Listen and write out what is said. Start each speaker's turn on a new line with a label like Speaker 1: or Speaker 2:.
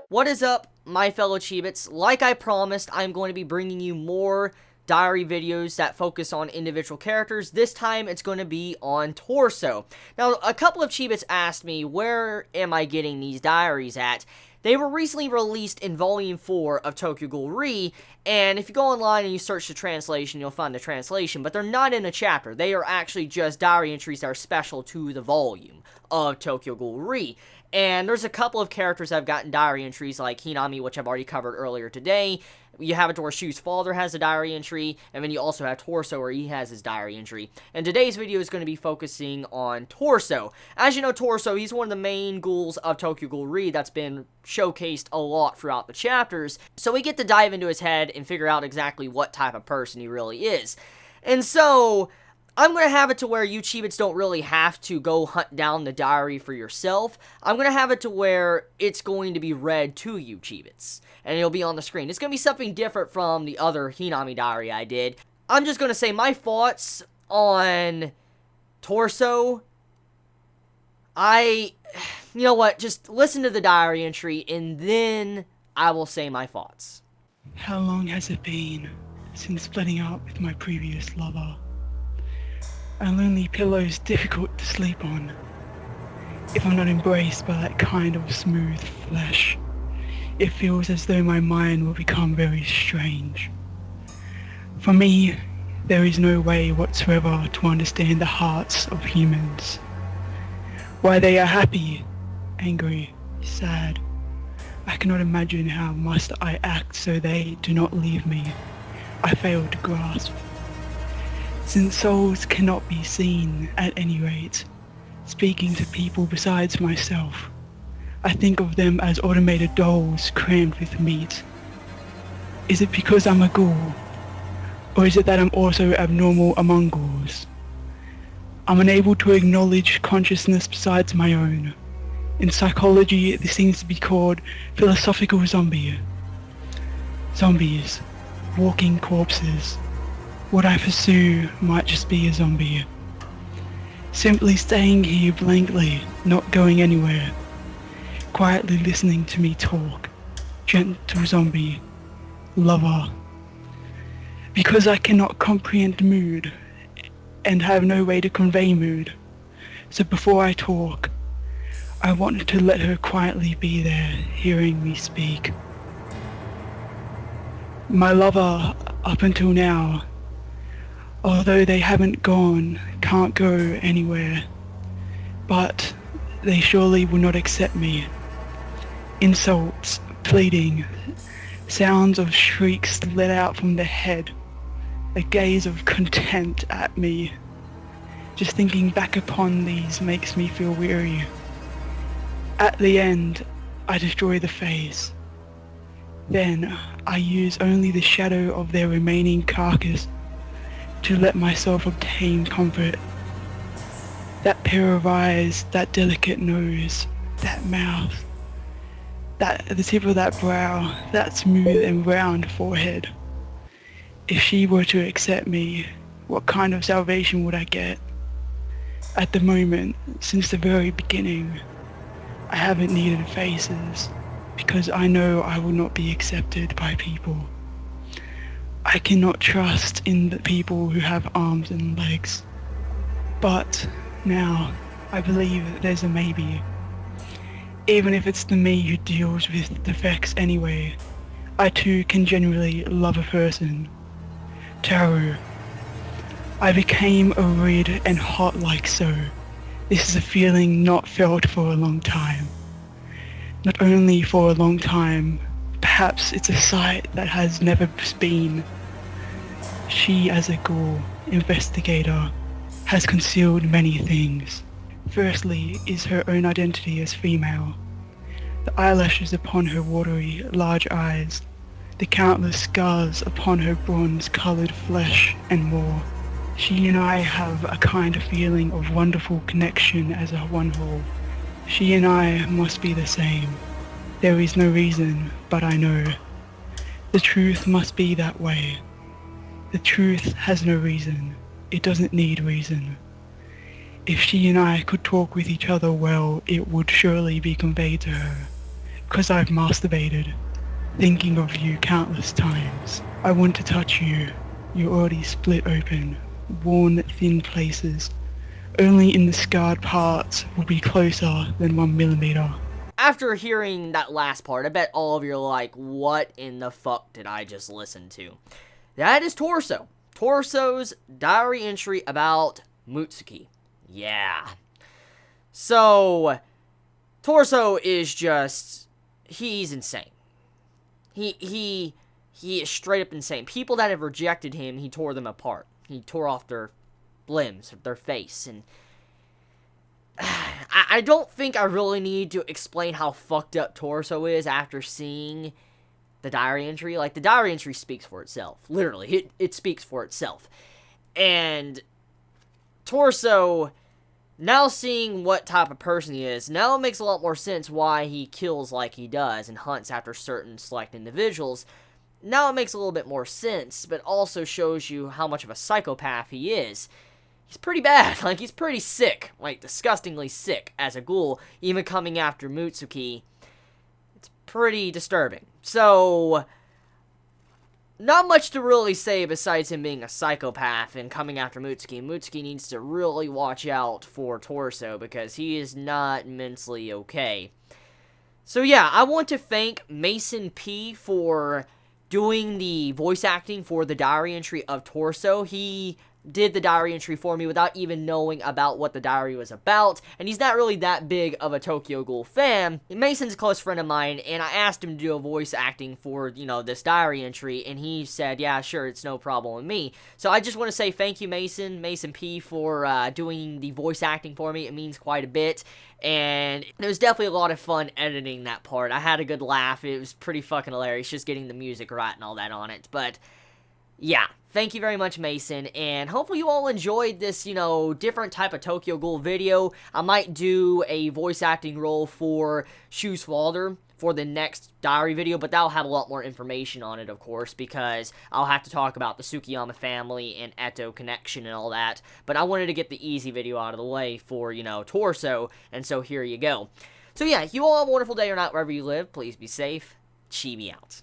Speaker 1: What is up, my fellow Chibits? Like I promised, I'm going to be bringing you more diary videos that focus on individual characters. This time, it's going to be on Torso. Now, a couple of Chibits asked me, where am I getting these diaries at? They were recently released in Volume 4 of Tokyo Ghoul, and if you go online and you search the translation, you'll find the translation, but they're not in a chapter. They are actually just diary entries that are special to the volume of Tokyo Ghoul. And there's a couple of characters that have gotten diary entries, like Hinami, which I've already covered earlier today. You have it to where Shu's father has a diary entry, and then you also have Torso, where he has his diary entry. And today's video is going to be focusing on Torso. As you know, Torso, he's one of the main ghouls of Tokyo Ghoul that's been showcased a lot throughout the chapters. So we get to dive into his head and figure out exactly what type of person he really is. And so I'm going to have it to where you Chibits don't really have to go hunt down the diary for yourself. I'm going to have it to where it's going to be read to you Chibits, and it'll be on the screen. It's going to be something different from the other Hinami diary I did. I'm just going to say my thoughts on Torso. You know what, just listen to the diary entry, and then I will say my thoughts.
Speaker 2: How long has it been since splitting up with my previous lover? A lonely pillow is difficult to sleep on if I'm not embraced by that kind of smooth flesh. It feels as though my mind will become very strange. For me, there is no way whatsoever to understand the hearts of humans. Why they are happy, angry, sad. I cannot imagine how must I act so they do not leave me. I fail to grasp. Since souls cannot be seen at any rate, speaking to people besides myself, I think of them as automated dolls crammed with meat. Is it because I'm a ghoul? Or is it that I'm also abnormal among ghouls? I'm unable to acknowledge consciousness besides my own. In psychology, this seems to be called philosophical zombie. Zombies, walking corpses. What I pursue might just be a zombie. Simply staying here blankly, not going anywhere. Quietly listening to me talk. Gentle zombie. Lover. Because I cannot comprehend mood, and have no way to convey mood. So before I talk, I wanted to let her quietly be there, hearing me speak. My lover, up until now, although they haven't gone, can't go anywhere, but they surely will not accept me. Insults, pleading, sounds of shrieks let out from the head, a gaze of contempt at me. Just thinking back upon these makes me feel weary. At the end, I destroy the face. Then I use only the shadow of their remaining carcass to let myself obtain comfort. That pair of eyes, that delicate nose, that mouth, the tip of that brow, that smooth and round forehead. If she were to accept me, what kind of salvation would I get? At the moment, since the very beginning, I haven't needed faces, because I know I will not be accepted by people. I cannot trust in the people who have arms and legs. But now, I believe that there's a maybe. Even if it's the me who deals with defects anyway, I too can genuinely love a person. Taru. I became a red and hot like so. This is a feeling not felt for a long time. Not only for a long time, perhaps it's a sight that has never been. She, as a ghoul investigator, has concealed many things. Firstly is her own identity as female. The eyelashes upon her watery, large eyes, the countless scars upon her bronze-coloured flesh, and more. She and I have a kind of feeling of wonderful connection as a one whole. She and I must be the same. There is no reason, but I know. The truth must be that way. The truth has no reason. It doesn't need reason. If she and I could talk with each other well, it would surely be conveyed to her. Because I've masturbated, thinking of you countless times. I want to touch you. You're already split open, worn thin places. Only in the scarred parts will be closer than 1 millimeter.
Speaker 1: After hearing that last part, I bet all of you are like, what in the fuck did I just listen to? That is Torso. Torso's diary entry about Mutsuki. Yeah. So, Torso is just, he's insane. He is straight up insane. People that have rejected him, he tore them apart. He tore off their limbs, their face, and I don't think I really need to explain how fucked up Torso is after seeing the diary entry. Like, the diary entry speaks for itself. Literally, it speaks for itself. And Torso, now seeing what type of person he is, now it makes a lot more sense why he kills like he does and hunts after certain select individuals. Now it makes a little bit more sense, but also shows you how much of a psychopath he is. He's pretty bad. Like, he's pretty sick. Like, disgustingly sick as a ghoul, even coming after Mutsuki. It's pretty disturbing. So, not much to really say besides him being a psychopath and coming after Mutsuki. Mutsuki needs to really watch out for Torso because he is not mentally okay. So yeah, I want to thank Mason P for doing the voice acting for the diary entry of Torso. He did the diary entry for me without even knowing about what the diary was about, and he's not really that big of a Tokyo Ghoul fan. Mason's a close friend of mine, and I asked him to do a voice acting for, this diary entry, and he said, yeah, sure, it's no problem with me. So I just want to say thank you, Mason P, for doing the voice acting for me. It means quite a bit, and it was definitely a lot of fun editing that part. I had a good laugh. It was pretty fucking hilarious, just getting the music right and all that on it, but yeah, thank you very much, Mason, and hopefully you all enjoyed this, different type of Tokyo Ghoul video. I might do a voice acting role for Shoeswalder for the next diary video, but that'll have a lot more information on it, of course, because I'll have to talk about the Tsukiyama family and Eto connection and all that, but I wanted to get the easy video out of the way for, Torso, and so here you go. So yeah, you all have a wonderful day or night wherever you live. Please be safe. Chibi out.